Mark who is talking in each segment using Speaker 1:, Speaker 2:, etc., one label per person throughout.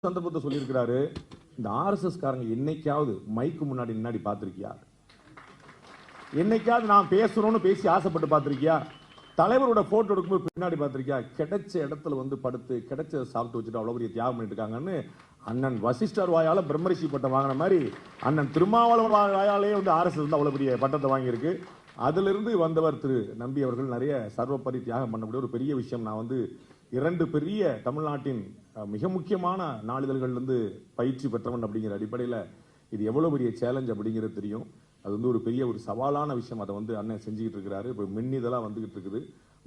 Speaker 1: சந்தர்ப்பத்தை சொல்லியிருக்கிறாரு, இந்த ஆர்எஸ்எஸ் காரங்க என்னைக்காவது மைக்கு முன்னாடி பார்த்திருக்கியா? என்னைக்காவது நான் பேசணும்னு பேசி ஆசைப்பட்டு பார்த்திருக்கியா? தலைவரோட போட்டோ எடுக்கும்போது பின்னாடி பார்த்திருக்கியா? கிடைச்ச இடத்துல வந்து படுத்து கிடைச்ச சாப்பிட்டு வச்சுட்டு அவ்வளவு பெரிய தியாகம் பண்ணிட்டு இருக்காங்கன்னு அண்ணன் வசிஷ்டர் வாயால பிரம்மரிஷி பட்டம் வாங்கின மாதிரி அண்ணன் திருமாவளவன் வாயாலே வந்து ஆர்எஸ்எஸ் வந்து அவ்வளவு பெரிய பட்டத்தை வாங்கியிருக்கு. அதிலிருந்து வந்தவர் திரு நம்பி அவர்கள் நிறைய சர்வப்பரி தியாகம் பண்ணக்கூடிய ஒரு பெரிய விஷயம். நான் வந்து 2 பெரிய தமிழ்நாட்டின் மிக முக்கியமான நாளிதழ்கள்லேருந்து பயிற்சி பெற்றவன் அப்படிங்கிற அடிப்படையில் இது எவ்வளோ பெரிய சேலஞ்ச் அப்படிங்கிறது தெரியும். அது வந்து ஒரு பெரிய ஒரு சவாலான விஷயம். அதை வந்து அண்ணன் செஞ்சுக்கிட்டு இருக்கிறாரு. இப்போ மின்னிதெல்லாம் வந்துகிட்டு இருக்குது.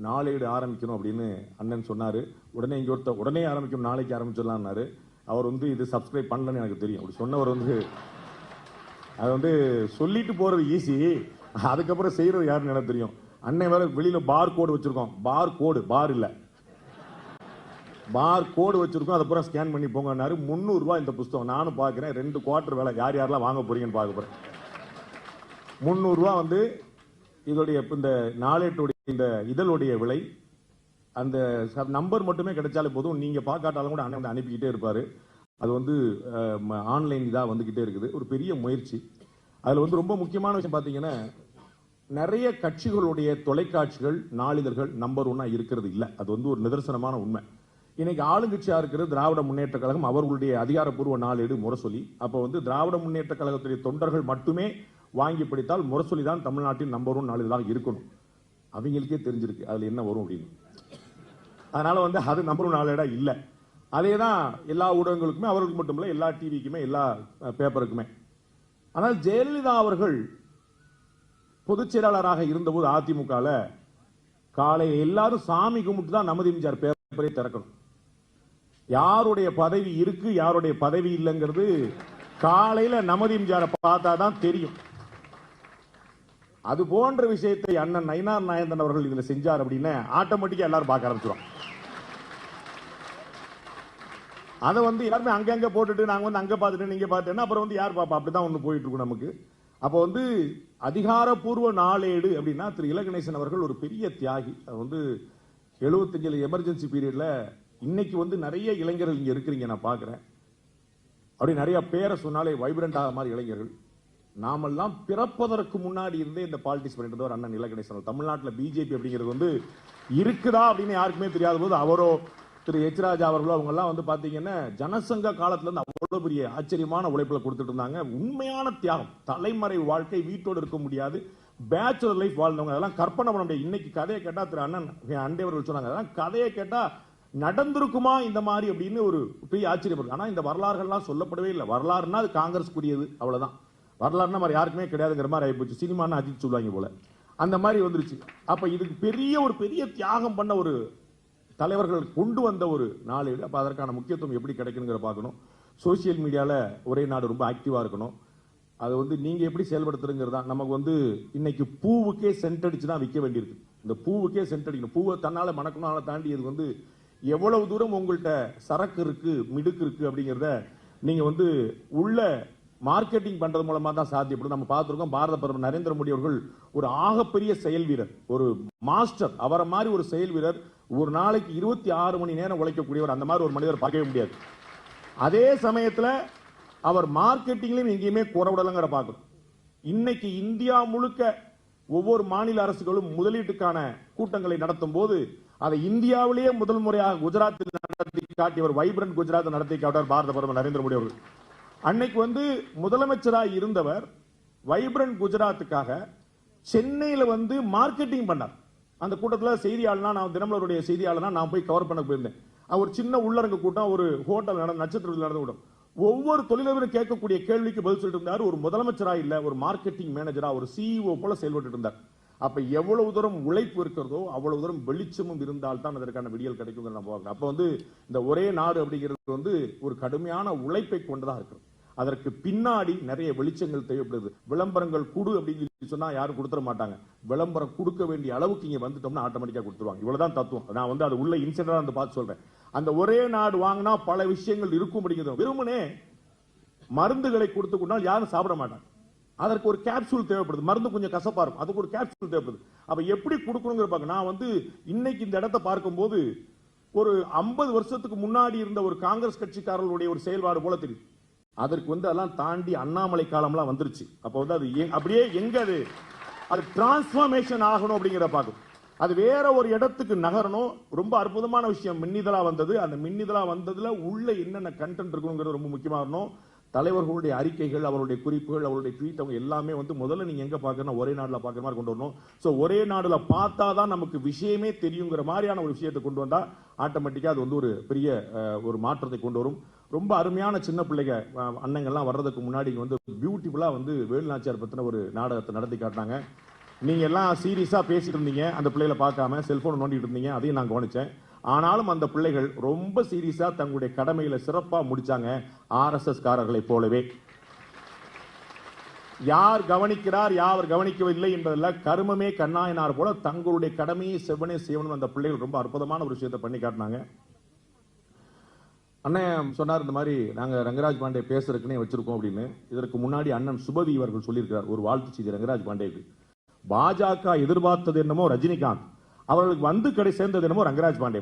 Speaker 1: நாளேடு ஆரம்பிக்கணும் அப்படின்னு அண்ணன் சொன்னார். உடனே இங்கே உடனே ஆரம்பிக்கணும், நாளைக்கு ஆரம்பிச்சிடலான்னாரு. அவர் வந்து இது சப்ஸ்கிரைப் பண்ணலன்னு எனக்கு தெரியும். அப்படி சொன்னவர் வந்து அது வந்து சொல்லிட்டு போகிறது ஈஸி, அதுக்கப்புறம் செய்கிறது யாருன்னு எனக்கு தெரியும். அண்ணன் வேற வெளியில் பார் கோடு வச்சுருக்கோம். பார் கோடு, பார் இல்லை, பார் கோடு வச்சிருக்கோம். அதை பூரா ஸ்கேன் பண்ணி போங்கன்னாரு. 300 ரூபாய் இந்த புத்தகம். நானும் பார்க்குறேன், 2 குவார்டர் வேலை. யாரெல்லாம் வாங்க போறீங்கன்னு பார்க்க போறேன். 300 ரூபா வந்து இதோடைய இந்த நாளேட்டுடைய இந்த இதழுடைய விலை. அந்த நம்பர் மட்டுமே கிடைச்சாலே போதும், நீங்க பார்க்காட்டாலும் கூட அண்ணன் அனுப்பிக்கிட்டே இருப்பாரு. அது வந்து ஆன்லைன் இதாக வந்துகிட்டே இருக்குது. ஒரு பெரிய முயற்சி. அதில் வந்து ரொம்ப முக்கியமான விஷயம் பார்த்தீங்கன்னா, நிறைய கட்சிகளுடைய தொலைக்காட்சிகள் நாளிதழ்கள் நம்பர் 1 இருக்கிறது இல்லை. அது வந்து ஒரு நிதர்சனமான உண்மை. இன்னைக்கு ஆளுங்கட்சியா இருக்கிறது திராவிட முன்னேற்ற கழகம். அவர்களுடைய அதிகாரப்பூர்வ நாளேடு முரசொலி. அப்போ வந்து திராவிட முன்னேற்ற கழகத்துடைய தொண்டர்கள் மட்டுமே வாங்கி படித்தால் முரசொலி தான் தமிழ்நாட்டின் நம்பர் 1 நாளிதழாக இருக்கணும். அவங்களுக்கே தெரிஞ்சிருக்கு அதுல என்ன வரும் அப்படின்னு. அதனால வந்து அது நம்பர் 1 நாளேடா இல்லை. அதே தான் எல்லா ஊடகங்களுக்குமே, அவர்களுக்கு மட்டும் இல்லை, எல்லா டிவிக்குமே, எல்லா பேப்பருக்குமே. ஆனால் ஜெயலலிதா அவர்கள் பொதுச் செயலாளராக இருந்தபோது அதிமுகவில் காலை எல்லாரும் சாமி கும்பிட்டு தான் நமது எம்ஜிஆர் பேப்பரை திறக்கணும். யாருடைய பதவி இருக்கு யாருடைய பதவி இல்லைங்கிறது காலையில நமது எம்ஜிஆரை பார்த்தா தான் தெரியும். அது போன்ற விஷயத்தை அண்ணன் நயினார் நாயந்தன் அவர்கள் இதுல செஞ்சார் அப்படின்னு ஆட்டோமேட்டிக்கா எல்லாரும் பார்க்க ஆரம்பிச்சிடும். அதை வந்து எல்லாருமே அங்கங்க போட்டுட்டு நாங்க வந்து அங்க பார்த்துட்டு நீங்க பார்த்துட்டேன்னா அப்புறம் வந்து யார் பாப்பா? அப்படிதான் ஒண்ணு போயிட்டு இருக்கும் நமக்கு. அப்போ வந்து அதிகாரப்பூர்வ நாளேடு அப்படின்னா திரு இலகணேசன் அவர்கள் ஒரு பெரிய தியாகி. அது வந்து 75 எமர்ஜென்சி பீரியட்ல இன்னைக்கு வந்து நிறைய இளைஞர்கள் இங்க இருக்கிறீங்க, நான் பாக்குறேன். அப்படி நிறைய பேரை சொன்னாலே வைப்ரண்ட் ஆக மாதிரி இளைஞர்கள். நாமெல்லாம் பிறப்பதற்கு முன்னாடி இருந்தே இந்த பாலிடிக்ஸ் பண்ணிட்டு இருந்தவர் அண்ணன் இலகணேசன். தமிழ்நாட்டில் பிஜேபி அப்படிங்கிறது வந்து இருக்குதா அப்படின்னு யாருக்குமே தெரியாத போது அவரோ திரு எச் ராஜா அவர்களோ அவங்க எல்லாம் வந்து பாத்தீங்கன்னா ஜனசங்க காலத்துல இருந்து அவ்வளவு பெரிய ஆச்சரியமான உழைப்புல கொடுத்துட்டு இருந்தாங்க. உண்மையான தியாகம், தலைமறை வாழ்க்கை, வீட்டோடு இருக்க முடியாது, பேச்சுலர் லைஃப் வாழ்ந்தவங்க. அதெல்லாம் கற்பனை பண்ண முடியாது. இன்னைக்கு கதையை கேட்டா திரு அண்ணன் அண்டேவர்கள் சொன்னாங்க, அதெல்லாம் கதையை கேட்டா நடந்திருக்குமா இந்த மாதிரி அப்படின்னு ஒரு பெரிய ஆச்சரியப்படுது. ஆனா இந்த வரலாறுகள்லாம் சொல்லப்படவே இல்லை. வரலாறுனா அது காங்கிரஸ்க்குரியது, அவ்வளவுதான். வரலாறுனா மாதிரி யாருக்குமே கிடையாதுங்கிற மாதிரி ஆயிப்போச்சு. சினிமான்னு அஜித் சொல்லுவாங்க போல, அந்த மாதிரி வந்துருச்சு. அப்ப இதுக்கு பெரிய தியாகம் பண்ண ஒரு தலைவர்கள் கொண்டு வந்த ஒரு நாளேடு. அப்ப அதற்கான முக்கியத்துவம் எப்படி கிடைக்குங்கிற பார்க்கணும். சோசியல் மீடியால ஒரே நாடு ரொம்ப ஆக்டிவா இருக்கணும். அது வந்து நீங்க எப்படி செயல்படுத்துறதுங்கிறதா. நமக்கு வந்து இன்னைக்கு பூவுக்கே சென்ட் அடிச்சு தான் விற்க வேண்டியிருக்கு. இந்த பூவுக்கே சென்ட் அடிக்கணும். பூவை தன்னால மணக்கணும் தாண்டி இது வந்து எவ்வளவு தூரம் உங்கள்கிட்ட சரக்கு இருக்கு, மிடுக்கு இருக்கு அப்படிங்கிறத நீங்க வந்து உள்ள மார்க்கெட்டிங் பண்றது மூலமா தான் சாத்தியப்படும். நம்ம பார்த்திருக்கோம், பாரத பிரதமர் நரேந்திர மோடி அவர்கள் ஒரு ஆகப்பெரிய செயல் வீரர், ஒரு மாஸ்டர். அவரை மாதிரி ஒரு செயல் வீரர் ஒரு நாளைக்கு 26 மணி நேரம் உழைக்கக்கூடியவர். அந்த மாதிரி ஒரு மனிதர் பார்க்கவே முடியாது. அதே சமயத்துல அவர் மார்க்கெட்டிங்லயும் எங்கேயுமே குறவிடலங்கிற பார்க்கணும். இன்னைக்கு இந்தியா முழுக்க ஒவ்வொரு மாநில அரசுகளும் முதலீட்டுக்கான கூட்டங்களை நடத்தும் போது அதை இந்தியாவிலேயே முதல் முறையாக குஜராத்தில் நடத்தி காட்டியவர், வைப்ரண்ட் குஜராத் நடத்தி காட்டியவர் பாரத பிரதமர் நரேந்திர மோடி அவர்கள். அன்னைக்கு வந்து முதலமைச்சராக இருந்தவர் வைப்ரண்ட் குஜராத்துக்காக சென்னையில வந்து மார்க்கெட்டிங் பண்ணார். அந்த கூட்டத்தில் செய்தியாளனா, நான் தினமலருடைய செய்தியாளனா நான் போய் கவர் பண்ண போயிருந்தேன். ஒரு சின்ன உள்ளரங்க கூட்டம், ஒரு ஹோட்டல் நட்சத்திரத்தில் நடந்த கூட்டம். ஒவ்வொரு தொழிலதிபரும் கேட்கக்கூடிய கேள்விக்கு பதில் சொல்லிட்டு இருந்தார். ஒரு முதலமைச்சரா இல்ல, ஒரு மார்க்கெட்டிங் மேனேஜரா, ஒரு சிஇஓ போல செயல்பட்டு இருந்தார். அப்ப எவ்வளவு தூரம் உழைப்பு இருக்கிறதோ அவ்வளவு தூரம் வெளிச்சமும் இருந்தால் தான் அதற்கான விடியல் கிடைக்கும். அப்ப வந்து இந்த ஒரே நாடு அப்படிங்கிறது வந்து ஒரு கடுமையான உழைப்பை கொண்டுதான் இருக்கு. அதற்கு பின்னாடி நிறைய வெளிச்சங்கள் தேவைப்படுது. விளம்பரங்கள் கொடு அப்படின்னு சொன்னா யாரும் கொடுத்துட மாட்டாங்க. விளம்பரம் கொடுக்க வேண்டிய அளவுக்கு இங்க வந்துட்டோம்னா ஆட்டோமேட்டிக்கா கொடுத்துருவாங்க. இவ்வளவுதான் தத்துவம். நான் வந்து அது உள்ள இன்சிடென்டா வந்து பார்த்து சொல்றேன். அந்த ஒரே நாடு வாங்கினா பல விஷயங்கள் இருக்கும் அப்படிங்கிறது. வெறுமனே மருந்துகளை கொடுத்து கொண்டால் யாரும் சாப்பிட மாட்டாங்க. அதற்கு ஒரு கேப்சூல் தேவைப்படுது. மருந்து கொஞ்சம் கசப்பா இருக்கும், அதுக்கு ஒரு கேப்சூல் தேவைப்படுது. அப்ப எப்படி கொடுக்கணுங்கிற பாக்க நான் வந்து இன்னைக்கு இந்த இடத்தை பார்க்கும்போது ஒரு 50 வருஷத்துக்கு முன்னாடி இருந்த ஒரு காங்கிரஸ் கட்சிக்காரர்களுடைய ஒரு செயல்பாடு போல தெரியும். அதற்கு அதெல்லாம் தாண்டி அண்ணாமலை காலம்லாம் வந்துருச்சு. அப்போ அது அப்படியே எங்க அது டிரான்ஸ்ஃபர்மேஷன் ஆகணும் அப்படிங்கிற பார்க்கும். அது வேற ஒரு இடத்துக்கு நகரணும். ரொம்ப அற்புதமான விஷயம் மின்னிதழா வந்தது. அந்த மின்னிதழா வந்ததுல உள்ள என்னென்ன கண்டென்ட் இருக்குங்கிறது ரொம்ப முக்கியமா இருக்கணும். தலைவர்களுடைய அறிக்கைகள், அவருடைய குறிப்புகள், அவருடைய ட்வீட், அவங்க எல்லாமே முதல்ல நீங்க எங்க பார்க்கணும், ஒரே நாடுல பார்க்குற மாதிரி கொண்டு வரணும். ஸோ ஒரே நாடுல பார்த்தா தான் நமக்கு விஷயமே தெரியுங்கிற மாதிரியான ஒரு விஷயத்தை கொண்டு வந்தா ஆட்டோமேட்டிக்கா அது ஒரு பெரிய ஒரு மாற்றத்தை கொண்டு வரும். ரொம்ப அருமையான சின்ன பிள்ளைங்க அண்ணங்கள்லாம் வர்றதுக்கு முன்னாடி பியூட்டிஃபுல்லா வேலுநாச்சியார் பத்தின ஒரு நாடகத்தை நடத்தி காட்டினாங்க. நீங்க எல்லாம் சீரியஸா பேசிட்டு இருந்தீங்க, அந்த பிள்ளைகளை பார்க்காம செல்போன் நோண்டிட்டு இருந்தீங்க, அதையும் நான் கவனிச்சேன். ஆனாலும் அந்த பிள்ளைகள் ரொம்ப சீரியஸா தங்களுடைய கடமையில சிறப்பா முடிச்சாங்க. ஆர்எஸ்எஸ் காரர்களை போலவே யார் கவனிக்கிறார் யார் கவனிக்கவில்லை என்பதில் கருமமே கண்ணாயினார் போல தங்களுடைய கடமையை செவ்வனே செய்யணும். அந்த பிள்ளைகள் ரொம்ப அற்புதமான ஒரு விஷயத்தை பண்ணி காட்டினாங்க. அண்ணன் சொன்னார், இந்த மாதிரி நாங்க ரங்கராஜ் பாண்டே பேசுறதுக்குன்னே வச்சிருக்கோம் அப்படின்னு. இதற்கு முன்னாடி அண்ணன் சுபவி அவர்கள் சொல்லியிருக்கிறார் ஒரு வாழ்த்து செய்தி ரங்கராஜ் பாண்டேக்கு. பாஜக எதிர்பார்த்தது என்னமோ ரஜினிகாந்த், அவர்களுக்கு கடை சேர்ந்தது என்னமோ ரங்கராஜ் பாண்டே.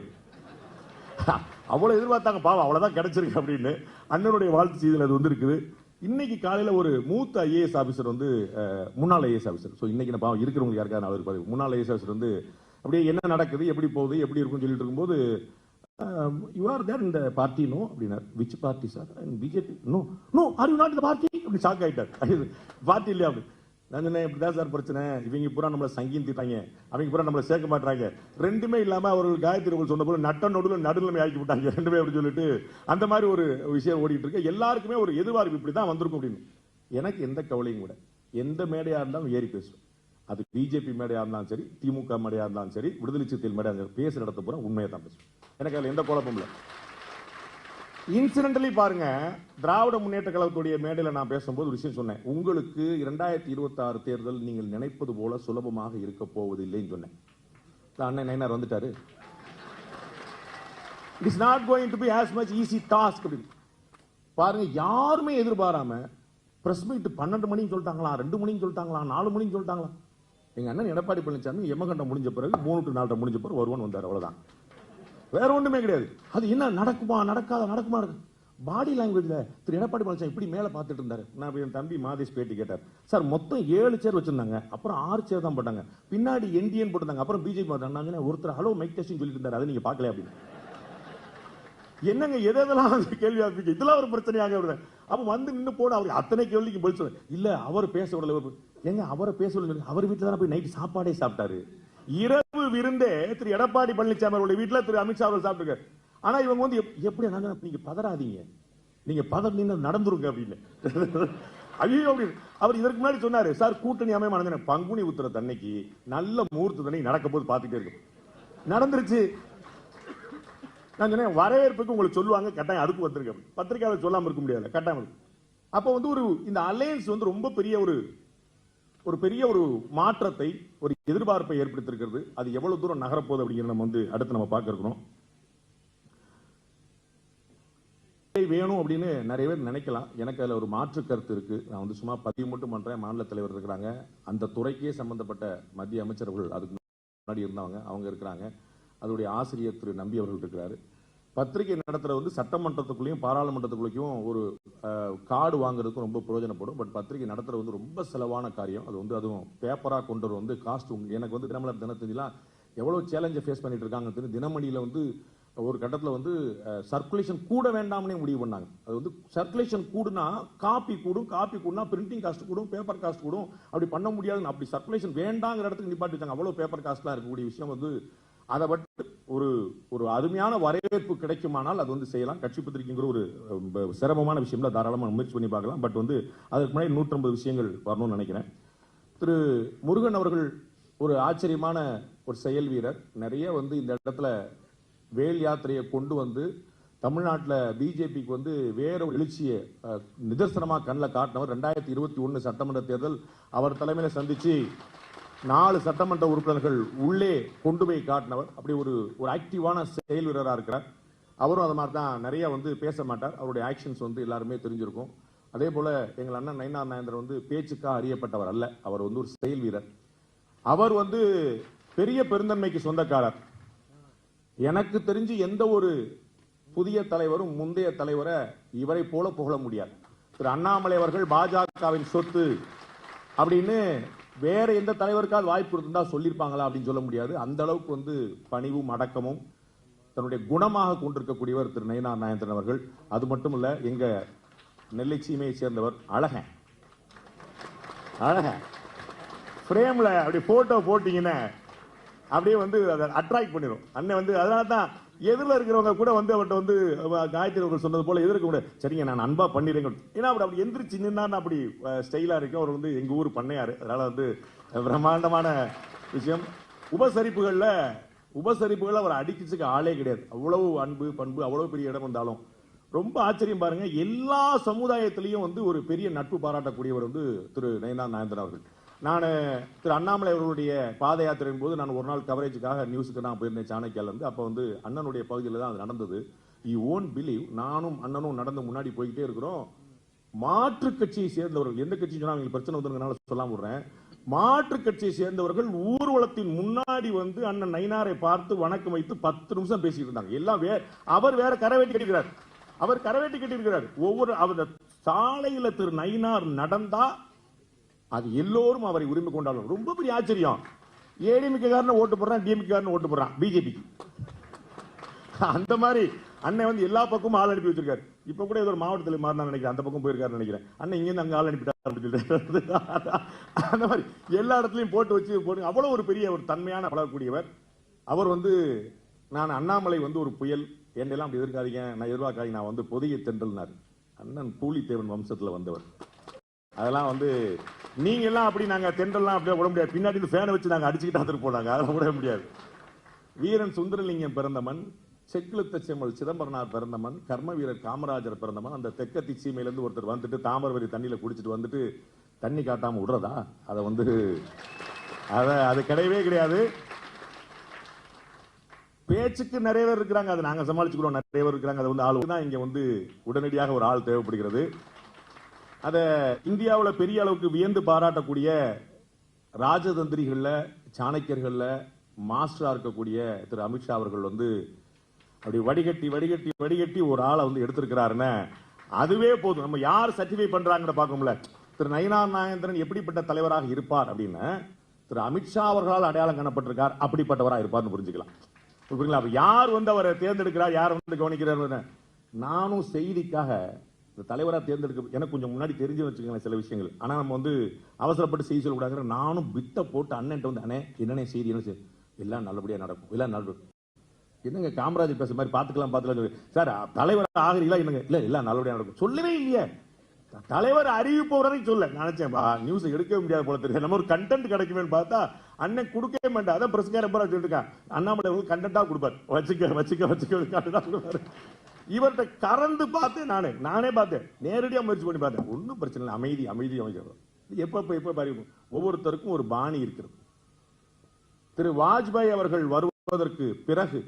Speaker 1: அவ்வளவு எதிர்பார்த்தாங்க, பாவம் அவ்வளவுதான் கிடைச்சிருக்கு அப்படின்னு அண்ணனுடைய வாழ்த்து செய்தியில் அது இருக்குது. இன்னைக்கு காலையில ஒரு மூத்த ஐஏஎஸ் ஆபிசர் முன்னாள் ஐஏஎஸ் ஆபிசர், ஸோ இன்னைக்கு நான் பாவம் இருக்கிறவங்க யாருக்கான அவர் முன்னாள் ஐஏஎஸ் ஆபிசர் அப்படியே என்ன நடக்குது, எப்படி போகுது, எப்படி இருக்குன்னு சொல்லிட்டு இருக்கும்போது, யூ ஆர் தேர் இந்த பார்ட்டி நோ அப்படின்னார். Which party sir? BJP. No no, are you not இந்த பார்ட்டி? அப்படி ஷாக் ஆயிட்டார். பார்ட்டி இல்லையா அப்படி. நான் சொன்னேன், இப்படிதான் சார் பிரச்சனை, இவங்க பூரா நம்மளை சங்கின்னு தீட்டாங்க, அவங்க பூரா நம்மளை சேர்க்க மாட்டாங்க. ரெண்டுமே இல்லாம அவர்கள் காயத்ரி சொன்ன போல நட்ட நடுநிலைமை ஆக்கி விட்டாங்க ரெண்டுமே அப்படி சொல்லிட்டு அந்த மாதிரி ஒரு விஷயம் ஓடிட்டு இருக்கு. எல்லாருக்குமே ஒரு எதிர்பார்ப்பு இப்படிதான் வந்திருக்கும் அப்படின்னு. எனக்கு எந்த கவலையும் கூட, எந்த மேடையா இருந்தாலும் ஏறி பேசுவேன். அது பிஜேபி மேடையா இருந்தாலும் சரி, திமுக மேடையா இருந்தாலும் சரி, விடுதலை சிறுத்தைகள் மேடையா இருந்தாலும் பேசுற இடத்த பூரா உண்மையை தான் பேசுவேன். எனக்கு அதுல எந்த குழப்பம் இல்லை. இன்சிடென்டலி பாருங்க, திராவிட முன்னேற்ற கழகத்துடைய மேடையில் நான் பேசும்போது ஒரு விஷயம் சொன்னேன். உங்களுக்கு 2026 தேர்தல் நீங்கள் நினைப்பது போல சுலபமாக இருக்க போவதில்லைன்னு சொன்னேன். அண்ணன் நயினார் வந்துட்டாரு. It is not going to be as much easy task அப்படின்னு பாருங்க. யாருமே எதிர்பாராம பிரஸ் மீட் 12 மணிக்கு சொல்லிட்டாங்களா, 2 மணிக்கு சொல்லிட்டாங்களா, 4 மணிக்கு சொல்லிட்டாங்களா. எங்க அண்ணன் எடப்பாடி பழனிசாமி எமகண்டம் முடிஞ்ச பிறகு 3 to 4 முடிஞ்ச பிறகு வருவான்னு வந்தார், அவ்வளவுதான். வேற ஒண்ணுமே கிடையாது. அது என்ன நடக்குமா நடக்குமா பாடி லாங்குவேஜ்ல திரு எடப்பாடி பழனிசாமி இப்படி மேல பார்த்துட்டு இருந்தாரு. நான் என் தம்பி மாதேஷ் பேட்டி கேட்டார். சார் மொத்தம் 7 சேர் வச்சிருந்தாங்க, அப்புறம் 6 சேர் தான் போட்டாங்க, பின்னாடி என்டிஎன் போட்டாங்க, அப்புறம் பிஜேபி பார்த்தாங்க. ஒருத்தர் ஹலோ மைக் டெஸ்டிங் சொல்லிட்டு இருந்தாரு, அதை நீங்க பார்க்கல அப்படின்னு. என்னங்க எதெல்லாம் கேள்வி ஆரம்பிக்க, இதெல்லாம் ஒரு பிரச்சனையாக வருது. அப்ப நின்று போன அவர் அத்தனை கேள்விக்கு பதில் சொல்ல இல்ல, அவர் பேச விடல. எங்க அவரை பேச விடல, அவர் வீட்டுல தானே போய் நைட்டு சாப்பாடே சாப்பிட்டாரு. இரவு விருந்தே திரு எடப்பாடி பழனிசாமி அவருடைய வீட்டுல திரு அமித்ஷா அவர்கள் சாப்பிட்டுருக்காரு. ஆனா இவங்க எப்படி நீங்க பதறாதீங்க, நீங்க பதறீங்க நடந்துருங்க அப்படின்னு. ஐயோ அப்படின்னு அவர் இதற்கு முன்னாடி சொன்னாரு. சார் கூட்டணி அமைய பங்குனி உத்திர தன்னைக்கு நல்ல முகூர்த்த தன்னைக்கு நடக்க போது பார்த்துட்டே இருக்கு. நடந்துருச்சு. நான் சொன்னேன், வரவேற்புக்கு உங்களுக்கு சொல்லுவாங்க, கட்டாயம் அதுக்கு வந்துருங்க. பத்திரிகையாளர் சொல்லாம இருக்க முடியாது, கட்டாயம். அப்ப ஒரு இந்த அலையன்ஸ் ரொம்ப பெரிய ஒரு பெரிய ஒரு மாற்றத்தை, ஒரு எதிர்பார்ப்பை ஏற்படுத்திருக்கிறது. அது எவ்வளவு தூரம் நகரப்போகுது அப்படிங்கிறத நம்ம அடுத்து நம்ம பார்க்க இருக்கணும். வேணும் அப்படின்னு நிறைய பேர் நினைக்கலாம். எனக்கு அதுல ஒரு மாற்று கருத்து இருக்கு. நான் சும்மா பதிவு மட்டும் பண்றேன். மாநில தலைவர் இருக்கிறாங்க, அந்த துறைக்கே சம்பந்தப்பட்ட மத்திய அமைச்சர்கள் அதுக்கு முன்னாடி இருந்தவங்க, அவங்க இருக்கிறாங்க. அதோடைய ஆசிரியர் திரு நம்பி அவர்கள் இருக்கிறாரு. பத்திரிகை நடத்துறது சட்டமன்றத்துக்குள்ளேயும் பாராளுமன்றத்துக்குள்ளேயும் ஒரு கார்டு வாங்குறதுக்கும் ரொம்ப பிரயோஜனப்படும். பட் பத்திரிகை நடத்துறது ரொம்ப செலவான காரியம். அது அதுவும் பேப்பரா கொண்டு காஸ்ட். எனக்கு தினமலர் தினத்தந்திலாம் எவ்வளவு சேலஞ்சை ஃபேஸ் பண்ணிட்டு இருக்காங்க. தினமணியில ஒரு கட்டத்தில் சர்க்குலேஷன் கூட வேண்டாம்னே முடிவு பண்ணாங்க. அது சர்க்குலேஷன் கூடுனா காப்பி கூடுனா பிரிண்டிங் காஸ்ட் கூடும், பேப்பர் காஸ்ட் கூடும். அப்படி பண்ண முடியாது. அப்படி சர்க்குலேஷன் வேண்டாங்கிற இடத்துக்கு நிப்பாட்டி வச்சாங்க. அவ்வளவு பேப்பர் காஸ்ட்லாம் இருக்கக்கூடிய விஷயம் அதை பற்றி ஒரு அருமையான வரவேற்பு கிடைக்குமானால் அது செய்யலாம். கட்சி பத்திரிகைங்கிற ஒரு சிரமமான விஷயம்ல தாராளமாக முயற்சி பண்ணி பார்க்கலாம். பட் அதுக்கு முன்னாடி 150 விஷயங்கள் வரணும்னு நினைக்கிறேன். திரு முருகன் அவர்கள் ஒரு ஆச்சரியமான ஒரு செயல் வீரர். நிறைய இந்த இடத்துல வேல் யாத்திரையை கொண்டு தமிழ்நாட்டில் பிஜேபிக்கு வேற ஒரு எழுச்சியை நிதர்சனமாக கண்ணில் காட்டினவர். 2021 சட்டமன்ற தேர்தல் அவர் தலைமையில சந்திச்சு 4 சட்டமன்ற உறுப்பினர்கள் உள்ளே கொண்டு போய் காட்டினவர். அப்படி ஒரு ஆக்டிவான செயல் வீரராக இருக்கிறார். அவரும் அது மாதிரி தான் நிறைய பேச மாட்டார். அவருடைய ஆக்ஷன்ஸ் எல்லாருமே தெரிஞ்சிருக்கும். அதே போல எங்கள் அண்ணன் நயினார் நாயந்தர் பேச்சுக்கா அறியப்பட்டவர் அல்ல. அவர் ஒரு செயல் வீரர். அவர் பெரிய பெருந்தன்மைக்கு சொந்தக்காரர். எனக்கு தெரிஞ்சு எந்த ஒரு புதிய தலைவரும் முந்தைய தலைவரை இவரை போல புகழ முடியாது. திரு அண்ணாமலை அவர்கள் பாஜகவின் சொத்து அப்படின்னு வேற எந்த தலைவருக்காவது வாய்ப்பு இருந்தா சொல்லியிருப்பாங்களா அப்படின்னு சொல்ல முடியாது. அந்த அளவுக்கு வந்து பணிவும் அடக்கமும் தன்னுடைய குணமாக கொண்டிருக்கக்கூடியவர் திரு நயினார் நாகேந்திரன் அவர்கள். அது மட்டும் இல்ல, எங்க நெல்லை சீமையை சேர்ந்தவர். அழகன் பிரேம்ல அப்படி போட்டோ போட்டீங்கன்னா அப்படியே வந்து அதை அட்ராக்ட் பண்ணிடும். அண்ணன் வந்து அதனால தான் எதிரில் இருக்கிறவங்க கூட வந்து அவர்கிட்ட வந்து காயத்ரி அவர்கள் சொன்னது போல எதிர்க்க கூட சரிங்க நான் அன்பா பண்ணிடுறேன். ஏன்னா அப்படி எந்திரிச்சு நின்னா அப்படி ஸ்டைலா இருக்கு. அவர் வந்து எங்க ஊர் பண்ணையாரு, அதனால வந்து பிரம்மாண்டமான விஷயம். உபசரிப்புகள்ல அவர் அடிக்கிறதுக்கு ஆளே கிடையாது. அவ்வளவு அன்பு பண்பு, அவ்வளவு பெரிய இடம் வந்தாலும் ரொம்ப ஆச்சரியம் பாருங்க. எல்லா சமுதாயத்திலையும் வந்து ஒரு பெரிய நட்பு பாராட்டக்கூடியவர் வந்து திரு நயினார் நாகேந்திரன் அவர்கள். நான் திரு அண்ணாமலை அவர்களுடைய பாத யாத்திரையின் போது நான் ஒரு நாள் கவரேஜுக்காக நியூஸுக்கு நான் போயிருந்தேன் சாணக்கியால இருந்து. அப்போ வந்து அண்ணனுடைய பகுதியில் தான் அது நடந்தது. யூ ஓன்ட் பிலீவ், நானும் அண்ணனும் நடந்து முன்னாடி போய்கிட்டே இருக்கிறோம். மாற்று கட்சியை சேர்ந்தவர்கள், எந்த கட்சி சொன்னா அவங்களுக்கு பிரச்சனை வந்துருங்கனால சொல்லாம விடுறேன், மாற்று கட்சியை சேர்ந்தவர்கள் ஊர்வலத்தின் முன்னாடி வந்து அண்ணன் நயினாரை பார்த்து வணக்கம் வைத்து 10 நிமிஷம் பேசிட்டு இருந்தாங்க. எல்லாம் அவர் வேற கரவேட்டி கட்டிக்கிறார், அவர் கரவேட்டி கட்டியிருக்கிறார். ஒவ்வொரு அவர் சாலையில திரு நயினார் நடந்தா அது எல்லோரும் அவரை உரிமை கொண்டாடும். ரொம்ப பெரிய ஆச்சரியம். ஏடிஎம்கே காரன் ஓட்டு போடுறான், டிஎம்கே காரன் ஓட்டு போடுறான் பிஜேபிக்கு. அந்த மாதிரி அண்ணன் வந்து எல்லா பக்கமும் ஆள் அனுப்பி வச்சிருக்காரு. இப்ப கூட ஏதோ ஒரு மாவட்டத்தில் மாறினா நினைக்கிறேன், அந்த பக்கம் போயிருக்காரு நினைக்கிறேன். அண்ணன் இங்க இருந்து அங்க ஆள் அனுப்பிட்டாரு. அந்த மாதிரி எல்லா இடத்துலயும் போட்டு வச்சு போட்டு அவ்வளவு ஒரு பெரிய ஒரு தன்மையான பழகக்கூடியவர் அவர். வந்து நான் அண்ணாமலை வந்து ஒரு புயல் என்னெல்லாம் அப்படி எதிர்க்காதீங்க, நான் எதிர்பார்க்காதீங்க, நான் வந்து பொதிய தென்றல்னாரு. அண்ணன் பூலித்தேவன் வம்சத்துல வந்தவர். அதெல்லாம் வந்து நீங்க எல்லாம் அப்படி நாங்க தென்றல்லாம் அப்படியே விட முடியாது. பின்னாடி ஃபேனை வச்சு நாங்க அடிச்சுக்கிட்டு போனாங்க, அதெல்லாம் விட முடியாது. வீரன் சுந்தரலிங்கம் பிறந்தமன், செக்குழுத்த செம்மல் சிதம்பரனார் பிறந்தமன், கர்ம வீரர் காமராஜர் பிறந்தமன். அந்த தெற்கத்தி சீமையில இருந்து ஒருத்தர் வந்துட்டு தாமரவரி தண்ணியில குடிச்சிட்டு வந்துட்டு தண்ணி காட்டாம விடுறதா? அதை வந்து அது கிடையவே கிடையாது. பேச்சுக்கு நிறைய பேர் இருக்கிறாங்க, அதை நாங்க சமாளிச்சுக்கிறோம். நிறைய பேர் இருக்கிறாங்க, அது வந்து ஆள் தான் இங்க வந்து உடனடியாக ஒரு ஆள் தேவைப்படுகிறது. அத இந்தியாவில் பெரிய அளவுக்கு வியந்து பாராட்டக்கூடிய ராஜதந்திரிகள்ல, சாணக்கியர்கள்ல மாஸ்டரா இருக்கக்கூடிய திரு அமித்ஷா அவர்கள் வந்து அப்படி வடிகட்டி ஒரு ஆளை வந்து எடுத்திருக்கிறாருன்னு அதுவே போதும். நம்ம யார் சர்டிஃபை பண்றாங்க பார்க்கணும்ல. திரு நயினார் நாகேந்திரன் எப்படிப்பட்ட தலைவராக இருப்பார் அப்படின்னு திரு அமித்ஷா அவர்களால் அடையாளம் காணப்பட்டிருக்கார். அப்படிப்பட்டவராக இருப்பார்னு புரிஞ்சுக்கலாம். யார் வந்து அவரை தேர்ந்தெடுக்கிறார், யார் வந்து கவனிக்கிறார். நானும் செய்திக்காக தலைவராக தேர்ந்தெடுக்க எனக்கு கொஞ்சம் முன்னாடி தெரிஞ்சு வச்சுக்கோங்களேன் சில விஷயங்கள். ஆனா நம்ம வந்து அவசரப்பட்டு செய்தி சொல்லக்கூடாது. நானும் பித்த போட்டு அண்ணன் வந்து அண்ணே என்னென்ன செய்தி என்ன எல்லாம் நல்லபடியா நடக்கும், எல்லாம் நடக்கும். என்னங்க காமராஜர் பேச மாதிரி பாத்துக்கலாம் சார், தலைவர் ஆகிறீங்களா? என்னங்க இல்ல எல்லாம் நல்லபடியா நடக்கும் சொல்லவே இல்லையே. தலைவர் அறிவிப்பு வரைக்கும் சொல்ல நினைச்சேன். நியூஸ் எடுக்கவே முடியாது போல தெரியும். நம்ம ஒரு கண்டென்ட் கிடைக்குமேன்னு பார்த்தா அண்ணன் கொடுக்கவே மாட்டேன். அதான் பிரஸ்கார சொல்லிருக்கான், அண்ணாமலை கண்டென்ட்டா கொடுப்பார், வச்சுக்க கொடுப்பாரு. இவர்கிட்ட கறந்து பார்த்தேன், நானே பார்த்தேன், நேரடியாக முயற்சி பண்ணி பார்த்தேன். ஒன்றும் பிரச்சனை இல்லை, அமைதி அமைக்கிறோம். எப்ப பாருங்க, ஒவ்வொருத்தருக்கும் ஒரு பாணி இருக்கிறது. திரு வாஜ்பாய் அவர்கள் வருவதற்கு பிறகு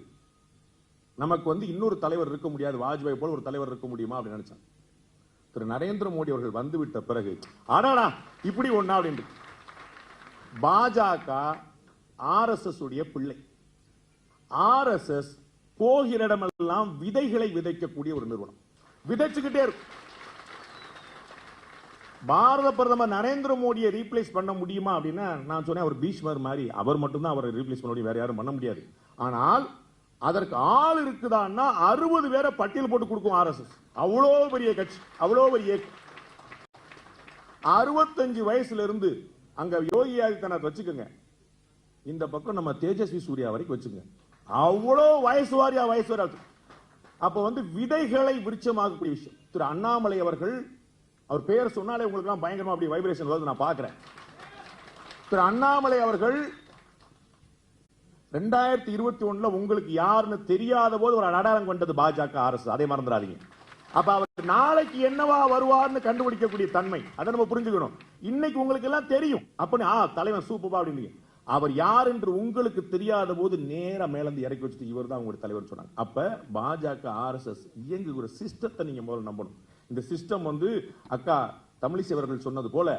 Speaker 1: நமக்கு வந்து இன்னொரு தலைவர் இருக்க முடியாது, வாஜ்பாய் போல ஒரு தலைவர் இருக்க முடியுமா அப்படின்னு நினைச்சாங்க. திரு நரேந்திர மோடி அவர்கள் வந்துவிட்ட பிறகு அடாடா இப்படி ஒண்ணா அப்படின்னு. பாஜக ஆர்எஸ்எஸ் உடைய பிள்ளை. ஆர்எஸ்எஸ் போகிற இடமெல்லாம் விதைகளை விதைக்கக்கூடிய ஒரு நிறுவனம், விதைச்சுக்கிட்டே இருக்கும். பாரத பிரதமர் நரேந்திர மோடியை ரீப்ளேஸ் பண்ண முடியுமா அப்படின்னா நான் சொன்னேன், அவர் பீஷ்மர் மாதிரி அவர் மட்டும்தான் அவரை ரீப்ளேஸ் பண்ண முடியும், வேற யாரும் பண்ண முடியாது. ஆனால் அதற்கு ஆள் இருக்குதான்னா 60 பேரை பட்டியல் போட்டு கொடுக்கும் ஆர்எஸ்எஸ். அவ்வளோ பெரிய கட்சி, அவ்வளோ பெரிய 65 வயசுல இருந்து அங்க யோகி ஆதித்யநாத் வச்சுக்கோங்க, இந்த பக்கம் நம்ம தேஜஸ்வி சூர்யா வரைக்கும் வச்சுக்கோங்க, அவ்வளோ வயசு வாரியா. அப்ப வந்து விதைகளை விருட்சமாகக்கூடிய விஷயம். திரு அண்ணாமலை அவர்கள், அவர் பெயர் சொன்னாலே உங்களுக்கு எல்லாம் பயங்கரமா அப்படி வைப்ரேஷன் வருது, நான் பார்க்கிறேன். திரு அண்ணாமலை அவர்கள் 2021 உங்களுக்கு யாருன்னு தெரியாத போது ஒரு அடையாளம் கொண்டது பாஜக அரசு, அதை மறந்துடாதீங்க. அப்ப அவர் நாளைக்கு என்னவா வருவார்னு கண்டுபிடிக்கக்கூடிய தன்மை, அதை நம்ம புரிஞ்சுக்கணும். இன்னைக்கு உங்களுக்கு எல்லாம் தெரியும், அப்ப தலைவன் சூப்பர் அப்படின்னு. அவர் யார் என்று உங்களுக்கு தெரியாத போது நேரா மேலந்து இறக்கி வச்சுட்டு இவர் தான் உங்களுடைய தலைவர் சொன்னாங்க. அப்ப பாஜக ஆர்எஸ்எஸ் இயங்குகிற சிஸ்டத்தை நீங்க முதல்ல நம்பணும். இந்த சிஸ்டம் வந்து அக்கா தமிழிசை அவர்கள் சொன்னது போல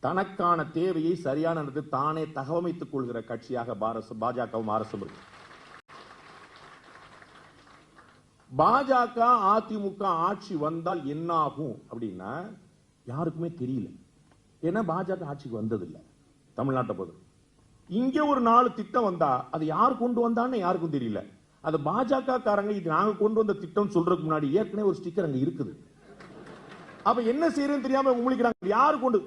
Speaker 1: தனக்கான தேவையை சரியான தானே தகவமைத்துக் கொள்கிற கட்சியாக பாஜகவும் அரசும் இருக்கு. பாஜக அதிமுக ஆட்சி வந்தால் என்ன ஆகும் அப்படின்னா யாருக்குமே தெரியல. ஏன்னா பாஜக ஆட்சிக்கு வந்ததில்லை தமிழ்நாட்டை போது. இங்க ஒரு 4 திட்டம் வந்தா அது யார் கொண்டு வந்தான்னு யாருக்கும் தெரியல. அது பாஜக காரங்க இது நாங்க கொண்டு வந்த திட்டம் சொல்றதுக்கு முன்னாடி ஏற்கனவே ஒரு ஸ்டிக்கர் அங்க இருக்குது. அப்ப என்ன செய்யறதுன்னு தெரியாம உங்களுக்கு யாரு கொண்டு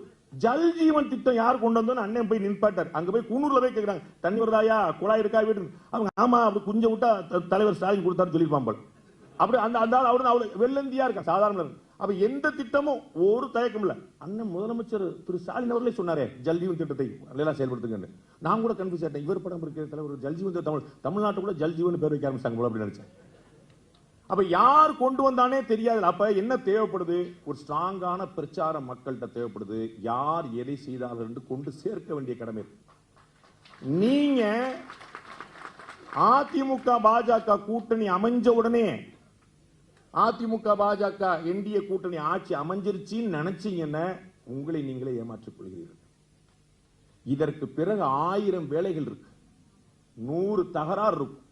Speaker 1: ஜல் ஜீவன் திட்டம் யார் கொண்டு வந்தோன்னு அண்ணன் போய் நின்பாட்டார். அங்க போய் குன்னூர்ல போய் கேட்கிறாங்க, தண்ணி வருதாயா, குழாய் இருக்கா வீட்டு. அவங்க ஆமா அப்படி குஞ்ச விட்டா தலைவர் ஸ்டாலின் கொடுத்தாரு சொல்லிருப்பான் போல. அப்படி அந்த அவரு வெள்ளந்தியா இருக்கா சாதாரண. அப்ப எந்த திட்டமும் ஒரு தயக்கம் இல்ல. அண்ணன் முதலமைச்சர் திரு ஸ்டாலின் அவர்களே சொன்னாரே ஜல் ஜீவன் திட்டத்தை எல்லாம் செயல்படுத்துங்க. நான் கூட கன்ஃபியூஸ் ஆயிட்டேன், இவர் படம் இருக்கிற தலைவர் ஜல் ஜீவன் தமிழ்நாட்டுக்குள்ள ஜல் ஜீவன் பேர் வைக்க ஆரம்பிச்சாங்க போல அப்படின்னு நினைச்சேன். அப்ப யார் கொண்டு வந்தானே தெரியாது. அப்ப என்ன தேவைப்படுது? ஒரு ஸ்ட்ராங்கான பிரச்சாரம் மக்கள்கிட்ட தேவைப்படுது. யார் எதை செய்தார்கள் என்று கொண்டு சேர்க்க வேண்டிய கடமை. நீங்க அதிமுக பாஜக கூட்டணி அமைஞ்ச உடனே அதிமுக பாஜக என்டிஏ கூட்டணி ஆட்சி அமைஞ்சிருச்சின்னு நினைச்சீங்கன்னா உங்களை நீங்களே ஏமாற்றிக் கொள்கிறீர்கள். இதற்கு பிறகு 1000 வேலைகள் இருக்கு, 100 தகராறு இருக்கும்,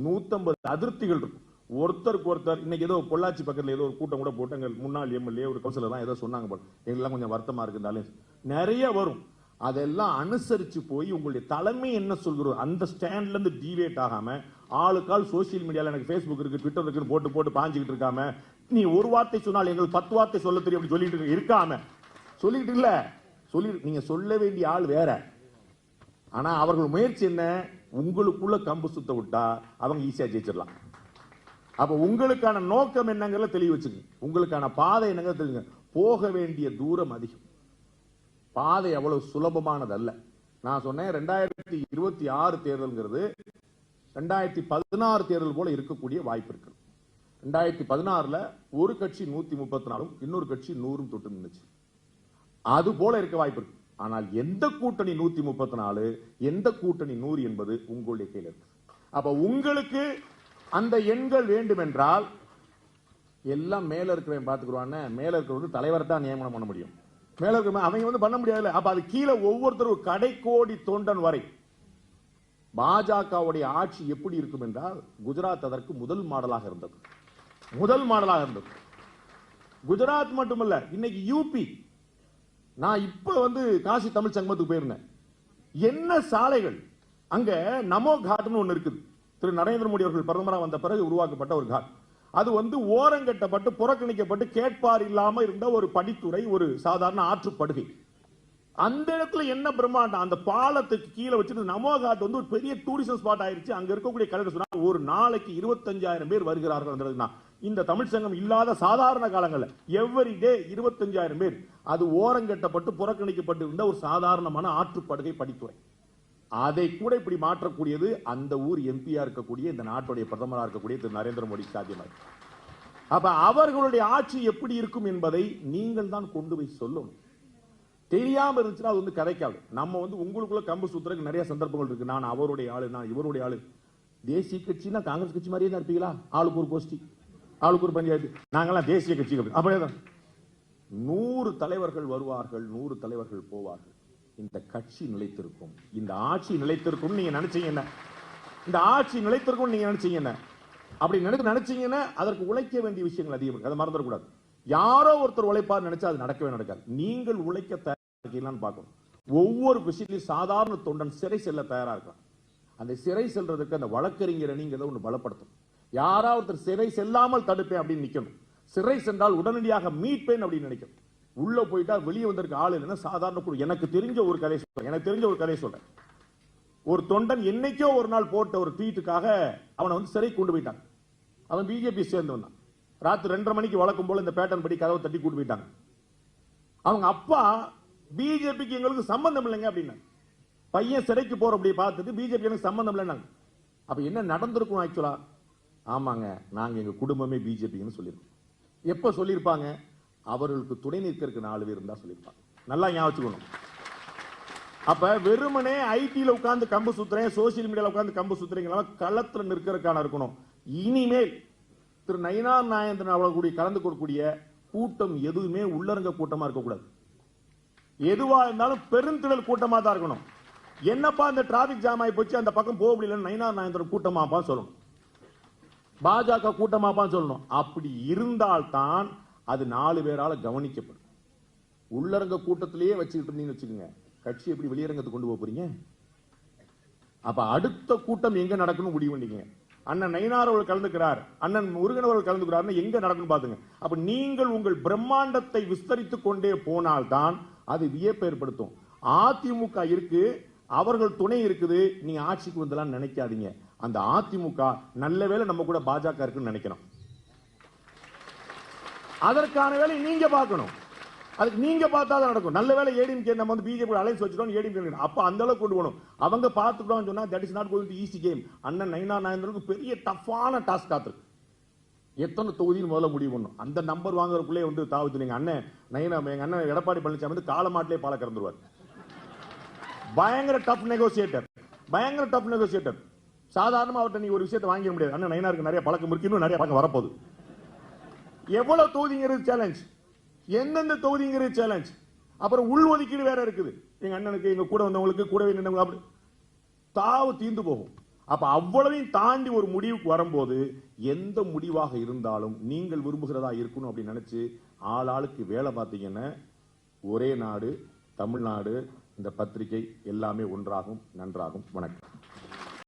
Speaker 1: 150 அதிருப்திகள் இருக்கும். ஒருத்தருக்கு ஒருத்தர் இன்னைக்கு ஏதோ பொள்ளாச்சி பக்கத்தில் ஏதோ ஒரு கூட்டம் கூட போட்டு எங்கள் முன்னாள் எம்எல்ஏ ஒரு கவுன்சிலர் தான் ஏதோ சொன்னாங்க போல, எங்கெல்லாம் கொஞ்சம் வருத்தமா இருந்தாலும் நிறைய வரும். அதெல்லாம் அனுசரிச்சு போய் உங்களுடைய தலைமை என்ன சொல்கிறோம் அந்த ஸ்டாண்ட்ல இருந்து டிவேட் ஆகாம ஆளுக்கால் சோசியல் மீடியால எனக்கு Facebook இருக்கு ட்விட்டர் இருக்குன்னு போட்டு போட்டு பாஞ்சுக்கிட்டு இருக்காம, நீ ஒரு வார்த்தை சொன்னால் எங்களுக்கு 10 வார்த்தை சொல்ல தெரியும் அப்படி சொல்லிட்டு இருக்காம சொல்லிட்டு இல்ல சொல்லி நீங்க சொல்ல வேண்டிய ஆள் வேற. ஆனா அவர்கள் முயற்சி என்ன? உங்களுக்குள்ள கம்பு சுத்த விட்டா அவங்க ஈஸியா ஜெயிச்சிடலாம். அப்ப உங்களுக்கான நோக்கம் என்னங்கிறத தெளிவு வச்சுங்க. உங்களுக்கான பாதை என்னங்க தெரியுங்க. போக வேண்டிய தூரம் அதிகம், பாதை அவ்வளவு சுலபமானது அல்ல. நான் சொன்னேன் 2026 தேர்தல்ங்கிறது 2016 தேர்தல் போல இருக்கக்கூடிய வாய்ப்பு இருக்கு. 2016ல ஒரு கட்சி 134 இன்னொரு கட்சி 100 தொட்டு நின்னுச்சு. அது போல இருக்க வாய்ப்பு இருக்கு. ஆனால் எந்த கூட்டணி 134 எந்த கூட்டணி 100 என்பது உங்களுடைய கையில் இருக்கு. அப்ப உங்களுக்கு அந்த எண்கள் வேண்டும் என்றால் எல்லாம் மேல இருக்கிறவன் பாத்துக்குவான்னு, மேல இருக்கிற தலைவரை தான் நியமனம் பண்ண முடியும். மேல இருக்கிற அவங்க பண்ண முடியாது. அப்ப அது கீழே ஒவ்வொருத்தரும் கடைக்கோடி தொண்டன் வரை பாஜகவுடைய ஆட்சி எப்படி இருக்கும் என்றால் குஜராத் அதற்கு முதல் மாடலாக இருந்தது. குஜராத் மட்டுமல்ல, இன்னைக்கு யூபி. நான் இப்ப காசி தமிழ் சங்கமத்துக்கு போயிருந்தேன். என்ன சாலைகள் அங்க நமோ காட்னு ஒண்ணு இருக்குது. திரு நரேந்திர மோடி அவர்கள் பிரதமராக வந்த பிறகு உருவாக்கப்பட்ட ஒரு காட். அது ஓரங்கட்டப்பட்டு புறக்கணிக்கப்பட்டு கேட்பார் இல்லாம இருந்த ஒரு படித்துறை, ஒரு சாதாரண ஆற்றுப்படுகை. அந்த இடத்துல என்ன பிரம்மாண்டம், அந்த பாலத்துக்கு கீழே வச்சுட்டு நமோ காட் ஒரு பெரிய டூரிசம் ஸ்பாட் ஆயிருச்சு. அங்க இருக்கக்கூடிய கலைஞர் சொன்னா ஒரு நாளைக்கு 25,000 பேர் வருகிறார்கள். இந்த தமிழ் சங்கம் இல்லாத சாதாரண காலங்களில் எவ்ரிடே 25,000 பேர். அது ஓரங்கட்டப்பட்டு புறக்கணிக்கப்பட்டு இருந்த ஒரு சாதாரணமான ஆற்றுப்படுகை படித்துறை. அதை கூட இப்படி மாற்றக்கூடியது அந்த ஊர் எம்பியா இருக்கக்கூடிய இந்த நாட்டுடைய பிரதமராக இருக்கக்கூடிய திரு நரேந்திர மோடி சாத்தியமாக. அப்ப அவர்களுடைய ஆட்சி எப்படி இருக்கும் என்பதை நீங்கள் தான் கொண்டு போய் சொல்லணும். தெரியாம இருந்துச்சுன்னா அது கதைக்காது. நம்ம உங்களுக்குள்ள கம்பு சுத்துறதுக்கு நிறைய சந்தர்ப்பங்கள் இருக்கு. நான் அவருடைய ஆளு, நான் இவருடைய ஆளு. தேசிய கட்சினா காங்கிரஸ் கட்சி மாதிரியே தான் இருப்பீங்களா? ஆளுக்கு ஒரு கோஷ்டி, ஆளுக்கு ஒரு பஞ்சாயத்து. நாங்கெல்லாம் தேசிய கட்சி அப்படியேதான். 100 தலைவர்கள் வருவார்கள், 100 தலைவர்கள் போவார்கள். இந்த கட்சி நிலைத்திருக்கும், இந்த ஆட்சி நிலைத்திருக்கும். நீங்க நினைச்சீங்க இந்த ஆட்சி நிலைத்திருக்கும் நீங்க நினைச்சீங்க அப்படி நினைச்சீங்கன்னா அதற்கு உழைக்க வேண்டிய விஷயங்கள் அதிகம் இருக்கு. அதை மறந்துடக்கூடாது. யாரோ ஒருத்தர் உழைப்பார் நினைச்சா அது நடக்கவே நடக்காது. நீங்கள் உழைக்க தயாரான்னு பார்க்கணும். ஒவ்வொரு விஷயத்திலும் சாதாரண தொண்டன் சிறை செல்ல தயாரா இருக்கலாம். அந்த சிறை செல்றதுக்கு அந்த வழக்கறிஞர் அணிங்கிறத ஒன்று பலப்படுத்தும். யாராவது ஒருத்தர் சிறை செல்லாமல் தடுப்பேன் அப்படின்னு நிக்கணும். சிறை சென்றால் உடனடியாக மீட்பேன் அப்படின்னு நினைக்கும். உள்ள போயிட்டா வெளியே வந்திருக்க ஆள் இல்லைன்னா சாதாரண எனக்கு தெரிஞ்ச ஒரு கதை சொல்றேன். ஒரு தொண்டன் என்னைக்கோ ஒரு நாள் போட்ட ஒரு ட்வீட்டுக்காக அவனை சிறை கொண்டு போயிட்டாங்க. அவன் பிஜேபி சேர்ந்து வந்தான். ராத்திரி 2:30 மணிக்கு வழக்கம் போல இந்த பேட்டர்ன் படி கதவை தட்டி கூட்டு போயிட்டாங்க. அவங்க அப்பா பிஜேபிக்கு எங்களுக்கு சம்பந்தம் இல்லைங்க அப்படின்னா, பையன் சிறைக்கு போற அப்படி பார்த்துட்டு பிஜேபி எனக்கு சம்பந்தம் இல்லைன்னாங்க. அப்ப என்ன நடந்திருக்கும் ஆக்சுவலா? ஆமாங்க, நாங்க எங்க குடும்பமே பிஜேபின்னு சொல்லியிருக்கோம். எப்ப சொல்லியிருப்பாங்க? அவர்களுக்கு துணை நிற்கிறதுக்கு 4 பேர் இருந்தா சொல்லியிருப்பாங்க. நல்லா ஞாபகம் வச்சுக்கணும். அப்ப வெறுமனே ஐடில உட்கார்ந்து கம்பு சுத்துறேன், சோசியல் மீடியால உட்கார்ந்து கம்பு சுத்துறீங்களா? களத்துல நிற்கிறதுக்கான இருக்கணும். இனிமேல் திரு நயினார் நாகேந்திரன் அவர்களுடைய கலந்து கொள்ளக்கூடிய கூட்டம் எதுவுமே உள்ளரங்க கூட்டமா இருக்கக்கூடாது. எதுவா இருந்தாலும் பெருந்திடல் கூட்டமா தான் இருக்கணும். என்னப்பா இந்த டிராபிக் ஜாம் ஆகி போச்சு, அந்த பக்கம் போக முடியல, நயினார் நாகேந்திரன் கூட்டமாப்பா சொல்லணும். பாஜக கூட்டமாப்பான்னு சொல்லணும். அப்படி இருந்தால்தான் அது 4 பேரால கவனிக்கப்படும். உள்ளரங்க கூட்டத்திலேயே வச்சுக்கிட்டு இருந்தீங்கன்னு வச்சுக்கோங்க, கட்சி எப்படி வெளியரங்கத்துக்கு கொண்டு போக போறீங்க? அப்ப அடுத்த கூட்டம் எங்க நடக்கணும் முடிவு பண்ணீங்க. அண்ணன் நயினார் அவர்கள் கலந்துக்கிறார், அண்ணன் முருகன் அவர்கள் கலந்துக்கிறார், எங்க நடக்கணும் பாத்துங்க. அப்ப நீங்கள் உங்கள் பிரம்மாண்டத்தை விஸ்தரித்துக் கொண்டே போனால்தான் அது வியப்பு ஏற்படுத்தும். அதிமுக இருக்கு, அவர்கள் துணை இருக்குது, நீங்க ஆட்சிக்கு வந்தலாம் நினைக்காதீங்க. அந்த அதிமுக நல்ல வேளை நம்ம கூட பாஜக இருக்குன்னு நினைக்கணும். அதற்கான வேலை நீங்க பார்க்கணும். அதுக்கு நீங்க பார்த்தா தான் நடக்கும். நல்ல வேலை ஏடிஎம்கே நம்ம வந்து பிஜேபி அலைன்ஸ் வச்சுட்டோம், ஏடிஎம்கே அப்ப அந்த அளவுக்கு கொண்டு போகணும். அவங்க பார்த்துட்டோம்னு சொன்னா that is not going to easy game. அண்ணன் நயினார் நாகேந்திரனுக்கு பெரிய டஃப்பான டாஸ்க் காத்திருக்கு. எத்தனை தொகுதியில் முதல்ல முடிவு பண்ணும். அந்த நம்பர் வாங்குறதுக்குள்ளே வந்து தாவுத்து. எங்க அண்ணன் எங்க அண்ணன் எடப்பாடி பழனிசாமி வந்து காலமாட்டிலே பால கறந்துருவார். பயங்கர டஃப் நெகோசியேட்டர், பயங்கர டஃப் நெகோசியேட்டர். சாதாரணமா அவர்கிட்ட நீ ஒரு விஷயத்தை வாங்கிட முடியாது. அண்ணன் நயினாருக்கு நிறைய பழக்கம் இருக்கு, இன்னும் நிறைய பழக்கம் வரப்போகுது. எவ்வளவு தொகுதிங்கிறது சேலஞ்ச், எந்தெந்த தொகுதிங்கிறது சேலஞ்ச். அப்புறம் உள் ஒதுக்கீடு வேற இருக்குது. எங்க அண்ணனுக்கு, எங்க கூட வந்தவங்களுக்கு, கூடவே நின்றவங்க, அப்படி தாவு தீர்ந்து போகும். அப்ப அவ்வளவையும் தாண்டி ஒரு முடிவுக்கு வரும்போது எந்த முடிவாக இருந்தாலும் நீங்கள் விரும்புகிறதா இருக்கணும் அப்படின்னு நினைச்சு ஆளாளுக்கு வேலை பார்த்தீங்கன்னா ஒரே நாடு தமிழ்நாடு, இந்த பத்திரிகை எல்லாமே ஒன்றாகும், நன்றாகும். வணக்கம்.